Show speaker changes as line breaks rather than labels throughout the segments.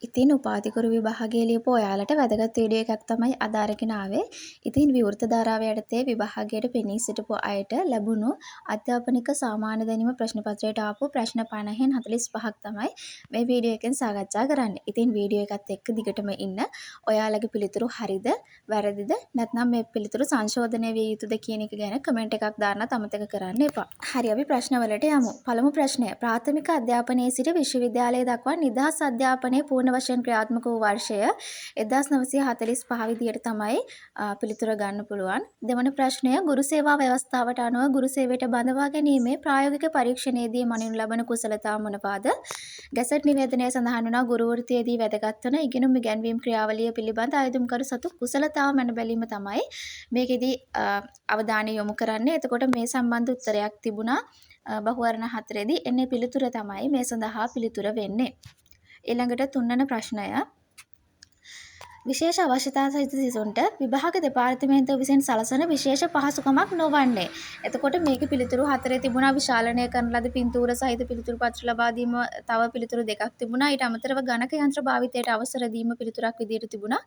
ඉතින් උපාධිකරු විභාගයේ ලියපු ඔයාලට වැදගත් වීඩියෝ එකක් තමයි අද අරගෙන ආවේ. ඉතින් විවෘත ධාරාව යටතේ විභාගයට පෙනී සිටපු අයට ලැබුණු අධ්‍යාපනික සාමාන්‍ය දැනීම ප්‍රශ්න පත්‍රයට ආපු ප්‍රශ්න 50න් 45ක් තමයි මේ වීඩියෝ එකෙන් සාකච්ඡා කරන්නේ. ඉතින් වීඩියෝ එකත් එක්ක දිගටම ඉන්න. ඔයාලගේ පිළිතුරු හරිද වැරදිද නැත්නම් මේ පිළිතුරු සංශෝධනය විය යුතුද කියන එක ගැන කමෙන්ට් එකක් දාන්නත් අමතක කරන්න එපා. හරි අපි ප්‍රශ්නවලට යමු. පළමු ප්‍රශ්නය. ප්‍රාථමික අධ්‍යාපනයේ සිට විශ්වවිද්‍යාලය දක්වා නිදහස් අධ්‍යාපනයේ පූර්ණ වශයෙන් ක්‍රියාත්මක වූ වර්ෂය 1945 විදියට තමයි පිළිතුර ගන්න පුළුවන්. දෙවන ප්‍රශ්නය ගුරු සේවා ව්‍යවස්ථාවට අනුව ගුරු සේවයට බඳවා ගැනීමේ ප්‍රායෝගික පරීක්ෂණයේදී මනිනු ලබන කුසලතා මොනවාද? ගැසට් නිවේදනයේ සඳහන් වුණා ගුරු වෘත්තියේදී වැදගත් වන ඉගෙනුම් ඉගැන්වීම් ක්‍රියාවලිය පිළිබඳ අයදුම්කරු සතු කුසලතාව මැන බැලීම තමයි මේකෙදී අවධානය යොමු කරන්නේ. එතකොට මේ සම්බන්ධ උත්තරයක් තිබුණා බහුවර්ණ 4ේදී. එන්නේ පිළිතුර තමයි මේ සඳහා පිළිතුර වෙන්නේ. ඊළඟට තුන්වන ප්‍රශ්නය විශේෂ අවශ්‍යතා සහිත සිසුන්ට විභාග දෙපාර්තමේන්තුව විසින් සලසන විශේෂ පහසුකමක් නොවන්නේ. එතකොට මේකේ පිළිතුරු 4 තිබුණා. විශාලනය කරන ලද පින්තූර සහිත පිළිතුරු පත්‍ර ලබා දීම තව පිළිතුරු 2ක් තිබුණා. ඊට අමතරව ගණක යන්ත්‍ර භාවිතයට අවසර දීම පිළිතුරක් විදියට තිබුණා.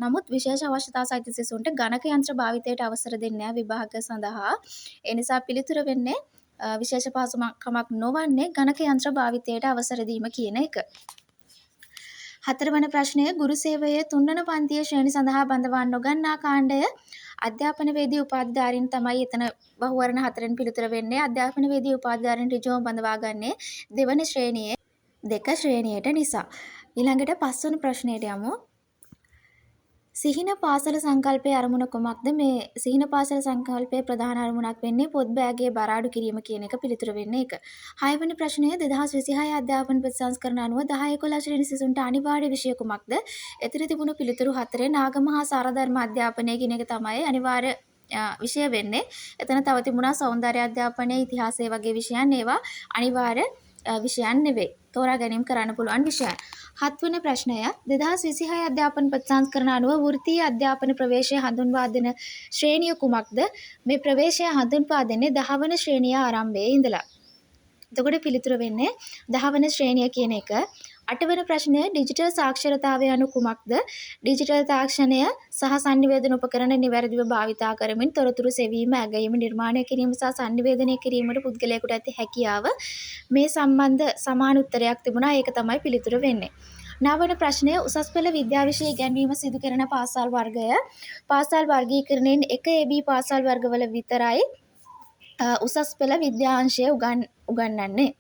නමුත් විශේෂ අවශ්‍යතා සහිත සිසුන්ට ගණක යන්ත්‍ර භාවිතයට අවසර දෙන්නේ නැහැ විභාග සඳහා. ඒ නිසා පිළිතුර වෙන්නේ විශේෂ පහසුකමක් නොවන්නේ ගණක යන්ත්‍ර භාවිතයට අවසර දීම කියන එක. හතරවන ප්‍රශ්නය ගුරු සේවයේ තුන්වන පන්තියේ ශ්‍රේණි සඳහා බඳවා නොගන්නා කාණ්ඩය අධ්‍යාපනවේදී උපාධිධාරීන් තමයි එතන බහුවර්ණ 4න් පිළිතුර වෙන්නේ. අධ්‍යාපනවේදී උපාධිධාරීන් ඍජුවම බඳවා ගන්නේ දෙවන ශ්‍රේණියේ 2 ශ්‍රේණියට නිසා. ඊළඟට පස්වන ප්‍රශ්නයට යමු. සිහින පාසල සංකල්පයේ අරමුණ කුමක්ද? මේ සිහින පාසල සංකල්පයේ ප්‍රධාන අරමුණක් වෙන්නේ පොත් බෑගයේ බර අඩු කිරීම කියන එක පිළිතුර වෙන්නේ ඒක. 6 වෙනි ප්‍රශ්නය 2026 අධ්‍යාපන ප්‍රතිසංස්කරණ අනුව 10-11 ශ්‍රේණි සිසුන්ට අනිවාර්ය විෂය කුමක්ද? එතන තිබුණු පිළිතුරු 4 නාගමහා සාරධර්ම අධ්‍යාපනය කියන එක තමයි අනිවාර්ය විෂය වෙන්නේ. එතන තව තිබුණා සෞන්දර්ය අධ්‍යාපනය, ඉතිහාසය වගේ විෂයන්. ඒවා අනිවාර්ය විෂයන් නෙවෙයි. තෝරා ගැනීම කරන්න පුළුවන් විෂයන්. 7 වෙනි ප්‍රශ්නය 2026 අධ්‍යාපන ප්‍රතිසංස්කරණ අනුව වෘත්තීය අධ්‍යාපන ප්‍රවේශය හඳුන්වා දෙන ශ්‍රේණිය කුමක්ද? මේ ප්‍රවේශය හඳුන්වා දෙන්නේ 10 වන ශ්‍රේණිය ආරම්භයේ ඉඳලා. එතකොට පිළිතුර වෙන්නේ 10 වන ශ්‍රේණිය කියන එක. 8 වෙනි ප්‍රශ්නය ඩිජිටල් සාක්ෂරතාවය anu කුමක්ද? ඩිජිටල් තාක්ෂණය සහ sannivedana උපකරණ නිවැරදිව භාවිතා කරමින් තොරතුරු සෙවීම, ඇගයීම, නිර්මාණය කිරීම සහ sannivedanaya කිරීමට පුද්ගලයාට ඇති හැකියාව. මේ සම්බන්ධ සමාන උත්තරයක් තිබුණා. ඒක තමයි පිළිතුර වෙන්නේ. 9 වන ප්‍රශ්නය උසස් පෙළ විද්‍යා විෂය ඉගැන්වීම සිදු කරන පාසල් වර්ගය. පාසල් වර්ගීකරණයෙන් 1 AB පාසල් වර්ගවල විතරයි උසස් පෙළ විද්‍යාංශය උගන්වන්නේ.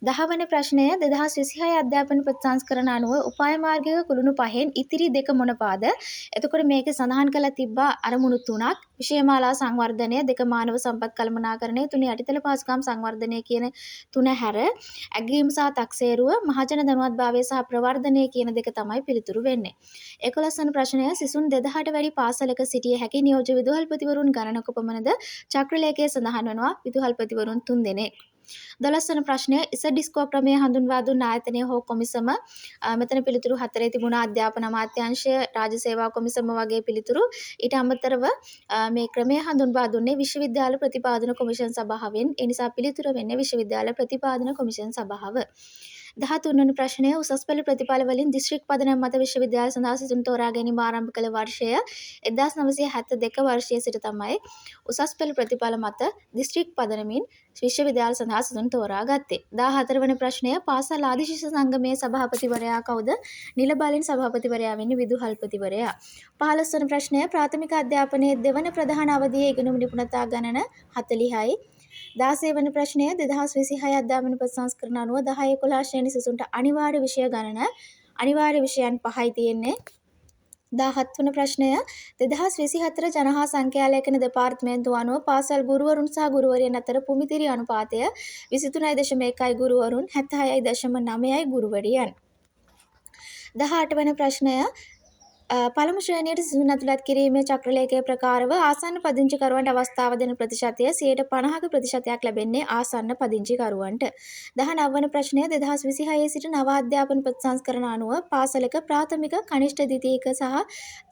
10 වන ප්‍රශ්නය 2026 අධ්‍යාපන ප්‍රතිසංස්කරණ අනුව උපාය මාර්ගික කුළුණු 5න් ඉතිරි 2 මොනවාද? එතකොට මේකේ සඳහන් කරලා තිබ්බා අරමුණු 3ක්. විෂයමාලා සංවර්ධනය, 2 මානව සම්පත් කළමනාකරණය, 3 යටිතල පහසුකම් සංවර්ධනය කියන 3 හැර ඇගීම් සහ තක්සේරුව, මහජන දැනුවත්භාවය සහ ප්‍රවර්ධනය කියන 2 තමයි පිළිතුරු වෙන්නේ. 11 වන ප්‍රශ්නය සිසුන් 2000ට වැඩි පාසලක සිටිය හැකි නියෝජ්‍ය විදුහල්පතිවරුන් ගණනක පමණද? චක්‍රලේඛයේ සඳහන් වෙනවා විදුහල්පතිවරුන් 3 දෙනෙක්. 12 වන ප්‍රශ්නය ඉසඩිස්කෝ ප්‍රමේය හඳුන්වා දුන් ආයතනය හෝ කොමිසම. මෙතන පිළිතුරු 4 තිබුණා අධ්‍යාපන අමාත්‍යාංශය, රාජ්‍ය සේවා කොමිසම වගේ පිළිතුරු. ඊට අමතරව මේ ක්‍රමය හඳුන්වා දුන්නේ විශ්වවිද්‍යාල ප්‍රතිපාදන කොමිෂන් සභාවෙන්. ඒ නිසා පිළිතුර වෙන්නේ විශ්වවිද්‍යාල ප්‍රතිපාදන කොමිෂන් සභාව. 13 වන ප්‍රශ්නය උසස් පෙළ ප්‍රතිඵල වලින් දිස්ත්‍රික් පදනම මත විශ්වවිද්‍යාල සඳහා සිසුන් තෝරා ගැනීම ආරම්භ කළ වර්ෂය 1972 වර්ෂයේ සිට තමයි උසස් පෙළ ප්‍රතිඵල මත දිස්ත්‍රික් පදනමින් විශ්වවිද්‍යාල සඳහා සිසුන් තෝරා ගත්තේ. 14 වන ප්‍රශ්නය පාසල් ආදි ශිෂ්‍ය සංගමයේ සභාපතිවරයා කවුද? නිල බලෙන් සභාපතිවරයා වෙන්නේ විදුහල්පතිවරයා. 15 වන ප්‍රශ්නය ප්‍රාථමික අධ්‍යාපනයේ දෙවන ප්‍රධාන අවධියේ ඉගෙනුම් නිපුණතා ගණන 40යි. 16 වන ප්‍රශ්නය 2026 අධ්‍යාපන ප්‍රතිසංස්කරණ අනුව 10-11 ශ්‍රේණි සිසුන්ට අනිවාර්ය විෂය ගණන අනිවාර්ය විෂයන් 5යි තියෙන්නේ. 17 වන ප්‍රශ්නය 2024 ජනහා සංඛ්‍යා ලේඛන දෙපාර්තමේන්තුව අනුව පාසල් ගුරුවරුන් සහ ගුරුවරියන් අතර පුමිතිරි අනුපාතය 23.1යි ගුරුවරුන් 76.9යි ගුරුවරියන්. 18 වන ප්‍රශ්නය පළමු ශ්‍රේණියට සිසුන් ඇතුළත් කිරීමේ චක්‍රලේඛයේ ප්‍රකාරව ආසන්න පදිංචිකරුවන්ට අවස්ථාව දෙන ප්‍රතිශතය 50% ප්‍රතිශතයක් ලැබෙන්නේ ආසන්න පදිංචිකරුවන්ට. 19 වන ප්‍රශ්නය 2026 සිට නව අධ්‍යාපන ප්‍රතිසංස්කරණ අනුව පාසලක ප්‍රාථමික, කනිෂ්ඨ ද්විතීක සහ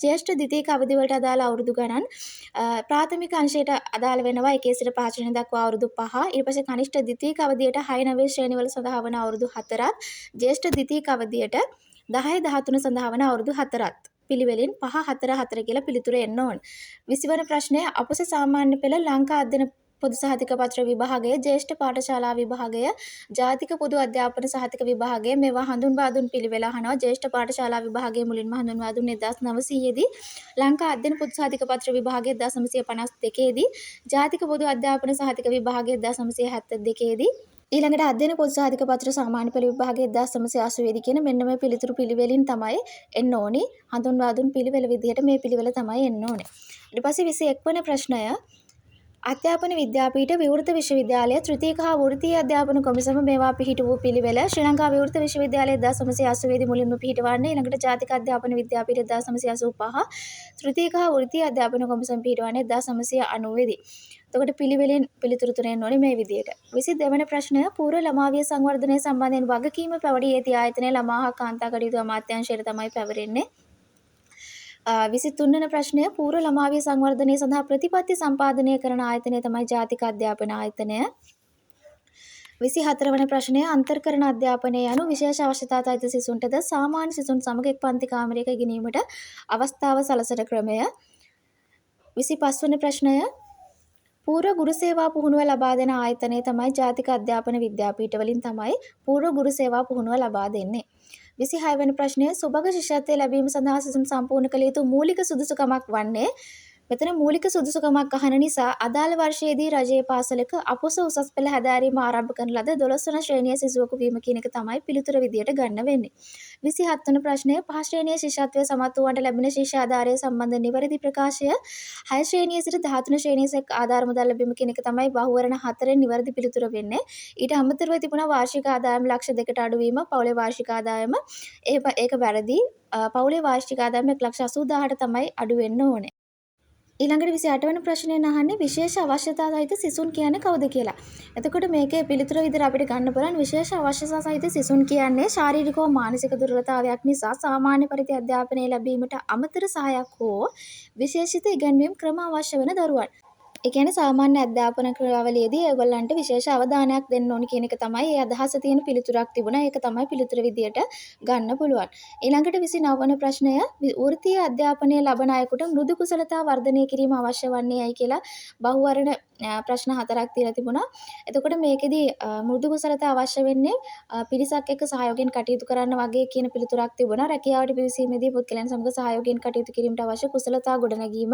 ජ්‍යෙෂ්ඨ ද්විතීක අවධිවලට අදාළ අවුරුදු ගණන් ප්‍රාථමික අංශයට අදාළ වෙනවා 1 සිට 5 ශ්‍රේණිය දක්වා අවුරුදු 5. ඊට පස්සේ කනිෂ්ඨ ද්විතීක අවධියට 6 9 ශ්‍රේණිවල සඳහා වන අවුරුදු 4ක්, ජ්‍යෙෂ්ඨ ද්විතීක අවධියට 10 13 සඳහා වන අවුරුදු 4ත් පිළිවෙලින් 5 4 4 කියලා පිළිතුර එන්න ඕන. 20 වන ප්‍රශ්නය අපොස සාමාන්‍ය පෙළ ලංකා අධ්‍යයන පොදු සහතික පත්‍ර විභාගය, ජ්‍යෙෂ්ඨ පාඨශාලා විභාගය, ජාතික පොදු අධ්‍යාපන සහතික විභාගය මේවා හඳුන්වා දුන් පිළිවෙල අහනවා. ජ්‍යෙෂ්ඨ පාඨශාලා විභාගයේ මුලින්ම හඳුන්වා දුන්නේ 1900 දී, ලංකා අධ්‍යයන පොදු සහතික පත්‍ර විභාගය 1952 දී, ජාතික පොදු අධ්‍යාපන සහතික විභාගය 1972 දී, ඊළඟට අධ්‍යයන පොදු සහතික පත්‍ර සාමාන්‍ය පෙළ විභාගය 1980 දී කියන මෙන්න මේ පිළිතුරු පිළිවෙලින් තමයි එන්න ඕනි. හඳුන්වා දුන් පිළිවෙල විදිහට මේ පිළිවෙල තමයි එන්න ඕනේ. ඊට පස්සේ 21 වන ප්‍රශ්නය අධ්‍යාපන විද්‍යාපීඨ විවෘත විශ්වවිද්‍යාලය තෘතීක හා වෘත්තීය අධ්‍යාපන කොමිසම මේවා පිහිට වූ පිළිවෙල. ශ්‍රී ලංකා විවෘත විශ්වවිද්‍යාලය 1980 දී මුලින්ම පිහිටවන්නේ. ඊළඟට ජාතික අධ්‍යාපන විද්‍යාපීඨ 1985, තෘතීක හා වෘත්තීය අධ්‍යාපන කොමිසම පිහිටවන්නේ 1990 දී. එතකොට පිළිවෙලින් පිළිතුරු තුනෙන් ඕනේ මේ විදිහට. 22 වන ප්‍රශ්නය පූර්ව ළමාවිය සංවර්ධනය සම්බන්ධයෙන් වගකීම පැවරී ඇති ආයතනය ළමා හා කාන්තා කටයුතු අමාත්‍යාංශයට තමයි පැවරෙන්නේ. 23 වන ප්‍රශ්නය පූර්ව ළමාවිය සංවර්ධනය සඳහා ප්‍රතිපත්ති සම්පාදනය කරන ආයතනය තමයි ජාතික අධ්‍යාපන ආයතනය. 24 වන ප්‍රශ්නය අන්තර්කරණ අධ්‍යාපනය යනු විශේෂ අවශ්‍යතා සහිත සිසුන්ටද සාමාන්‍ය සිසුන් සමග එක් පන්ති කාමරයක ඉගෙනීමට අවස්ථාව සලසන ක්‍රමය. 25 වන ප්‍රශ්නය පූර්ව ගුරු සේවා පුහුණුව ලබා දෙන ආයතනය තමයි ජාතික අධ්‍යාපන විද්‍යාපීඨ වලින් තමයි පූර්ව ගුරු සේවා පුහුණුව ලබා දෙන්නේ. 26 වෙනි ප්‍රශ්නය සුභග ශිෂ්‍යත්වය ලැබීම සඳහා සිසුන් සම්පූර්ණ කළ යුතු මූලික සුදුසුකමක් වන්නේ. මෙතන මූලික සුදුසුකමක් අහන නිසා අදාළ වර්ෂයේදී රජයේ පාසලක අපොස උසස් පෙළ හැදෑරීම ආරම්භ කරන ලද 12 වන ශ්‍රේණියේ සිසුවෙකු වීම කියන එක තමයි පිළිතුර විදියට ගන්න වෙන්නේ. 27 වන ප්‍රශ්නය 5 ශ්‍රේණියේ ශිෂ්‍යත්වය සමත් වූවන්ට ලැබෙන ශිෂ්‍ය ආධාරය සම්බන්ධ නිවැරදි ප්‍රකාශය 6 ශ්‍රේණියේ සිට 13 ශ්‍රේණියේ සෙක් ආධාර මුදල් ලැබීම කියන එක තමයි බහුවරණ 4න් නිවැරදි පිළිතුර වෙන්නේ. ඊට අමතරව තිබුණා වාර්ෂික ආදායම ලක්ෂ 2කට අඩු වීම, පවුලේ වාර්ෂික ආදායම ඒක වැරදි. පවුලේ වාර්ෂික ආදායම 1,80,000ට තමයි අඩු වෙන්න ඕනේ. ඊළඟට 28 වෙනි ප්‍රශ්නයෙන් අහන්නේ විශේෂ අවශ්‍යතා සහිත සිසුන් කියන්නේ කවුද කියලා. එතකොට මේකේ පිළිතුර විදිහට අපිට ගන්න පුළුවන් විශේෂ අවශ්‍යතා සහිත සිසුන් කියන්නේ ශාරීරික හෝ මානසික දුර්වලතාවයක් නිසා සාමාන්‍ය පරිදි අධ්‍යාපනය ලැබීමට අමතර සහායක් හෝ විශේෂිත ඉගැන්වීම් ක්‍රම අවශ්‍ය වෙන දරුවන්. ඒ කියන්නේ සාමාන්‍ය අධ්‍යාපන ක්‍රියාවලියේදී ඒගොල්ලන්ට විශේෂ අවධානයක් දෙන්න ඕනි කියන එක තමයි ඒ අදහස තියෙන පිළිතුරක් තිබුණා. ඒක තමයි පිළිතුර විදියට ගන්න පුළුවන්. ඊළඟට 29 වන ප්‍රශ්නය වෘත්තීය අධ්‍යාපනය ලබන අයෙකුට මෘදු කුසලතා වර්ධනය කිරීම අවශ්‍ය වන්නේ ඇයි කියලා බහුවර්ණ ප්‍රශ්න 4ක් තියලා තිබුණා. එතකොට මේකෙදි මෘදු කුසලතා අවශ්‍ය වෙන්නේ පිරිසක් එක්ක සහයෝගයෙන් කටයුතු කරන්න වගේ කියන පිළිතුරක් තිබුණා. රැකියාවට පිවිසීමේදී පුද්ගලයන් සමග සහයෝගයෙන් කටයුතු කිරීමට අවශ්‍ය කුසලතා ගොඩනැගීම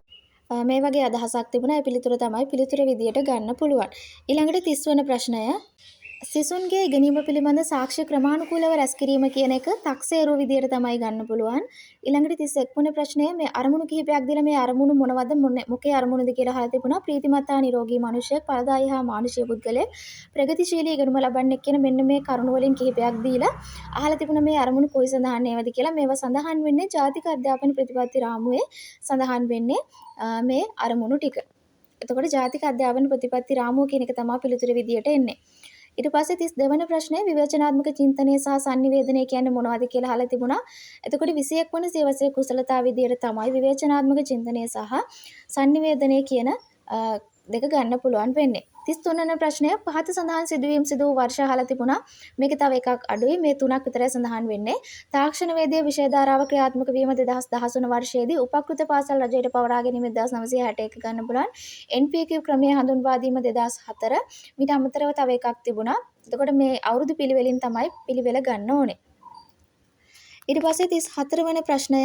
මේ වගේ අදහසක් තිබුණා. ඒ පිළිතුර තමයි පිළිතුර විදියට ගන්න පුළුවන්. ඊළඟට 30 වන ප්‍රශ්නය සිසුන්ගේ ඉගෙනීම පිළිබඳ සාක්ෂි ක්‍රමානුකූලව රැස් කිරීම කියන එක තක්සේරුව විදියට තමයි ගන්න පුළුවන්. ඊළඟට 31 වන ප්‍රශ්නය මේ අරමුණු කිහිපයක් දීලා මේ අරමුණු මොනවද මොකේ අරමුණුද කියලා අහලා තිබුණා. ප්‍රීතිමත් හා නිරෝගී මනුෂ්‍යයෙක්, ඵලදායී හා මානුෂීය පුද්ගලයෙක්, ප්‍රගතිශීලී ඉගෙනුම ලබන්නෙක් කියන මෙන්න මේ කරුණු වලින් කිහිපයක් දීලා අහලා තිබුණා මේ අරමුණු කොයි සඳහන් ඒවද කියලා. මේවා සඳහන් වෙන්නේ ජාතික අධ්‍යාපන ප්‍රතිපත්ති රාමුවේ සඳහන් වෙන්නේ මේ අරමුණු ටික. එතකොට ජාතික අධ්‍යාපන ප්‍රතිපත්ති රාමුව කියන එක තමයි පිළිතුරු විදියට එන්නේ. ඊට පස්සේ 32 වන ප්‍රශ්නය විවේචනාත්මක චින්තනය සහ sannivedanaya කියන්නේ මොනවද කියලා අහලා තිබුණා. එතකොට 21 වන සියවසේ කුසලතා විදියට තමයි විවේචනාත්මක චින්තනය සහ sannivedanaya කියන දෙක ගන්න පුළුවන් වෙන්නේ. 33 වන ප්‍රශ්නය පහත සඳහන් සිදුවීම් සිදු වූ වර්ෂ අහලා තිබුණා. මේක තව එකක් අඩුයි. මේ තුනක් විතරයි සඳහන් වෙන්නේ. තාක්ෂණ වේදීය විෂය ධාරාව ක්‍රියාත්මක වීම 2010 වන වර්ෂයේදී උපකෘත පාසල් රජයට පවරා ගැනීම 1961 ගන්න පුළුවන්. NPQ ක්‍රමයේ හඳුන්වා දීම 2004. මීට අමතරව තව එකක් තිබුණා. එතකොට මේ අවුරුදු පිළිවෙලින් තමයි පිළිවෙල ගන්න ඕනේ. ඊට පස්සේ 34 වන ප්‍රශ්නය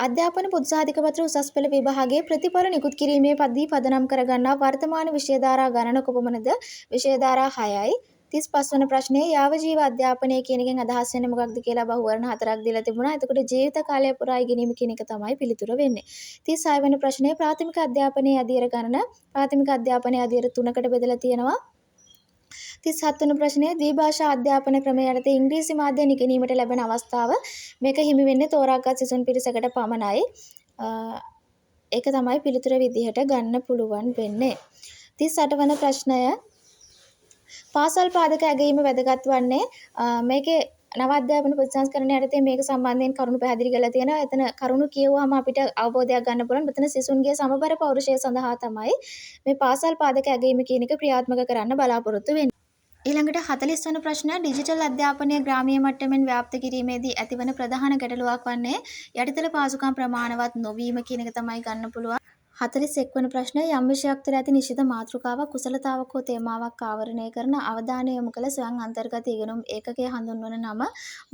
අධ්‍යාපන පොදු සහතික පත්‍ර උසස් පෙළ විභාගයේ ප්‍රතිඵල නිකුත් කිරීමේ පදනම් කරගන්නා වර්තමාන විෂය ධාරා ගණන කොපමණද? විෂය ධාරා 6යි. 35 වන ප්‍රශ්නයේ යාව ජීව අධ්‍යාපනය කියන එකෙන් අදහස් වෙන්නේ මොකක්ද කියලා බහුවර්ණ 4ක් දීලා තිබුණා. එතකොට ජීවිත කාලය පුරා ඉගෙනීම කියන එක තමයි පිළිතුර වෙන්නේ. 36 වෙනි ප්‍රශ්නයේ ප්‍රාථමික අධ්‍යාපනයේ අධීර ගණන ප්‍රාථමික අධ්‍යාපනයේ අධීර 3කට බෙදලා තියෙනවා. 37 වන ප්‍රශ්නය ද්විභාෂා අධ්‍යාපන ක්‍රමය යටතේ ඉංග්‍රීසි මාධ්‍යයෙන් ඉගෙනීමට ලැබෙන අවස්ථාව මේක හිමි වෙන්නේ තෝරාගත් සිසුන් පිරිසකට පමණයි. ඒක තමයි පිළිතුර විදිහට ගන්න පුළුවන් වෙන්නේ. 38 වන ප්‍රශ්නය පාසල් පාදක ඇගීම වැදගත් වන්නේ මේකේ නව අධ්‍යාපන ප්‍රතිසංස්කරණය යටතේ මේක සම්බන්ධයෙන් කරුණු පැහැදිලි කරලා තියෙනවා. එතන කරුණු කියවුවාම අපිට අවබෝධයක් ගන්න පුළුවන්. මෙතන සිසුන්ගේ සමබර පෞරුෂය සඳහා තමයි මේ පාසල් පාදක ඇගීම කියන එක ක්‍රියාත්මක කරන්න බලාපොරොත්තු වෙන්නේ. ඊළඟට 40 වන ප්‍රශ්නය ඩිජිටල් අධ්‍යාපනය ග්‍රාමීය මට්ටමින් ව්‍යාප්ත කිරීමේදී ඇතිවන ප්‍රධාන ගැටලුවක් වන්නේ යටිතල පහසුකම් ප්‍රමාණවත් නොවීම කියන එක තමයි ගන්න පුළුවන්. 41 වන ප්‍රශ්නය යම් විෂයක් තුළ ඇති නිශ්චිත මාතෘකාවක් කුසලතාවක් හෝ තේමාවක් ආවරණය කරන අවධානය යොමු කළ ස්වයං අන්තර්ගත ඉගෙනුම් ඒකකය හඳුන්වන නම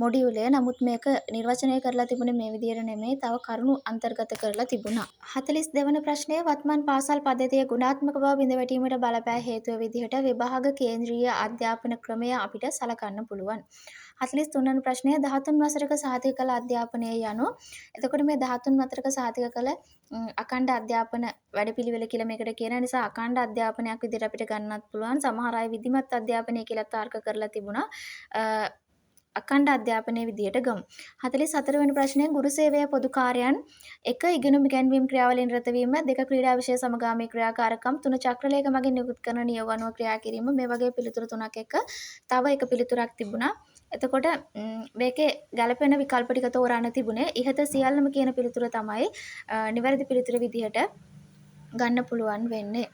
මොඩියුලය. නමුත් මේක නිර්වචනය කරලා තිබුණේ මේ විදිහට නෙමෙයි, තව කරුණු අන්තර්ගත කරලා තිබුණා. 42 වන ප්‍රශ්නය වත්මන් පාසල් පද්ධතියේ ගුණාත්මක බව බිඳවැටීමට බලපෑ හේතුව විදිහට විභාග කේන්ද්‍රීය අධ්‍යාපන ක්‍රමය අපිට සලකන්න පුළුවන්. 43 වන ප්‍රශ්නය 13 වසරක සහතික කළ අධ්‍යාපනය යනු. එතකොට මේ 13 වසරක සහතික කළ අඛණ්ඩ අධ්‍යාපන වැඩපිළිවෙල කියලා මේකට කියන නිසා අඛණ්ඩ අධ්‍යාපනයක් විදිහට අපිට ගන්නත් පුළුවන්. සමහර අය විධිමත් අධ්‍යාපනය කියලා තර්ක කරලා තිබුණා. අඛණ්ඩ අධ්‍යාපනයේ විදියට ගමු. 44 වෙනි ප්‍රශ්නය ගුරු සේවය පොදු කාර්යයන් 1 ඉගෙනුම් ඉගැන්වීම් ක්‍රියාවලින් රත වීම 2 ක්‍රීඩා විෂය සමගාමී ක්‍රියාකාරකම් 3 චක්‍රලේඛ මගින් නිකුත් කරන නියෝග අනුව ක්‍රියා කිරීම මේ වගේ පිළිතුරු තුනක් එක්ක තව එක පිළිතුරක් තිබුණා. එතකොට මේකේ ගැළපෙන විකල්ප ටික තෝරන්න තිබුණේ ඉහත සියල්ලම කියන පිළිතුර තමයි නිවැරදි පිළිතුර විදිහට ගන්න පුළුවන් වෙන්නේ.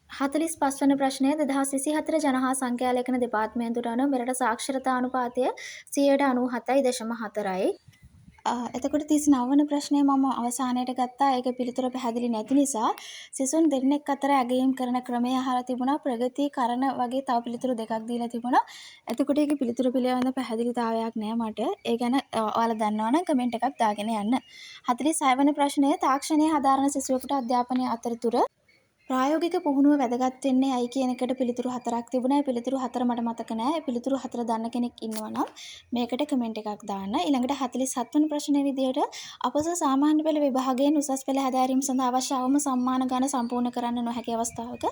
45 වන ප්‍රශ්නය 2024 ජනහා සංඛ්‍යා ලේඛන දෙපාර්තමේන්තුවට අනුව මෙරට සාක්ෂරතා අනුපාතය 97.4යි. එතකොට 39 වන ප්‍රශ්නය මම අවසානයට ගත්තා. ඒකේ පිළිතුර පැහැදිලි නැති නිසා සිසුන් දෙන්නෙක් අතර ඇගයීම් කරන ක්‍රමය අහලා තිබුණා. ප්‍රගති කරන වගේ තව පිළිතුරු දෙකක් දීලා තිබුණා. එතකොට ඒකේ පිළිතුර පිළිබඳ පැහැදිලිතාවයක් නෑ මට. ඒ ගැන ඔයාලා දන්නවා නම් කමෙන්ට් එකක් දාගෙන යන්න. 46 වන ප්‍රශ්නය තාක්ෂණය හදාරන සිසුවෙකුට අධ්‍යාපනය අතරතුර ප්‍රායෝගික පුහුණුව වැදගත් වෙන්නේ ඇයි කියන එකට පිළිතුරු 4ක් තිබුණා. ඒ පිළිතුරු 4 මට මතක නෑ. ඒ පිළිතුරු 4 දන්න කෙනෙක් ඉන්නවා නම් මේකට කමෙන්ට් එකක් දාන්න. ඊළඟට 47 වෙනි ප්‍රශ්නේ විදියට අපොස සාමාන්‍ය පෙළ විභාගයෙන් උසස් පෙළ හැදෑරීම සඳහා අවශ්‍ය අවම සම්මාන ගණන සම්පූර්ණ කරන්න නොහැකි අවස්ථාවක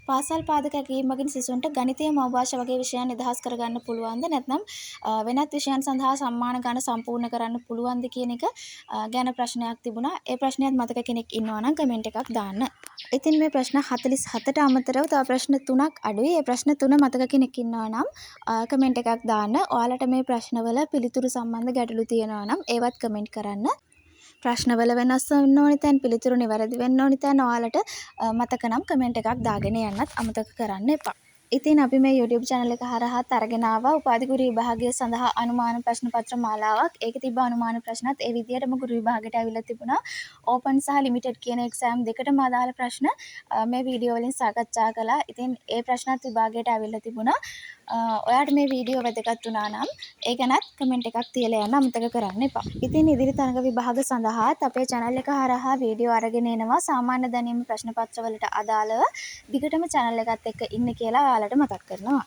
පාසල් පාදක ඇගීම් මගින් සිසුන්ට ගණිතය මව් භාෂා වගේ විෂයන් නිදහස් කරගන්න පුළුවන්ද? නැත්නම් වෙනත් විෂයන් සඳහා සම්මාන ගණන සම්පූර්ණ කරන්න පුළුවන්ද කියන එක ගැන ප්‍රශ්නයක් තිබුණා. ඒ ප්‍රශ්නයත් මතක කෙනෙක් ඉන්නවා නම් කමෙන්ට් එකක් දාන්න. ඉතින් මේ ප්‍රශ්න 47ට අමතරව තව ප්‍රශ්න 3ක් අඩුයි. ඒ ප්‍රශ්න 3 මතක කෙනෙක් ඉන්නවා නම් කමෙන්ට් එකක් දාන්න. ඔයාලට මේ ප්‍රශ්නවල පිළිතුරු සම්බන්ධ ගැටලු තියෙනවා නම් ඒවත් කමෙන්ට් කරන්න. ප්‍රශ්නවල වෙනස් වෙන්න ඕනි තැන් පිළිතුරු නිවැරදි වෙන්න ඕනි තැන් ඔයාලට මතක නම් කමෙන්ට් එකක් දාගෙන යන්නත් අමතක කරන්න එපා. ඉතින් අපි මේ YouTube channel එක හරහාත් අරගෙන ආවා උපාධි ගුරු විභාගය සඳහා අනුමාන ප්‍රශ්න පත්‍ර මාලාවක්. ඒකේ තිබ්බ අනුමාන ප්‍රශ්නත් ඒ විදිහටම ගුරු විභාගයට අවිල්ලා තිබුණා. ඕපන් සහ ලිමිටඩ් කියන එක්සෑම් දෙකටම අදාළ ප්‍රශ්න මේ වීඩියෝ වලින් සාකච්ඡා කළා. ඉතින් ඒ ප්‍රශ්නත් විභාගයට අවිල්ලා තිබුණා. ඔයාලට මේ වීඩියෝ වැදගත් වුණා නම් ඒ ගැනත් කමෙන්ට් එකක් තියලා යන්න අමතක කරන්න එපා. ඉතින් ඉදිරි තරඟ විභාග සඳහාත් අපේ channel එක හරහා වීඩියෝ අරගෙන එනවා. සාමාන්‍ය දැනීම ප්‍රශ්න පත්‍ර වලට අදාළව දිගටම channel එකත් එක්ක ඉන්න කියලා ඔයාලට මතක් කරනවා.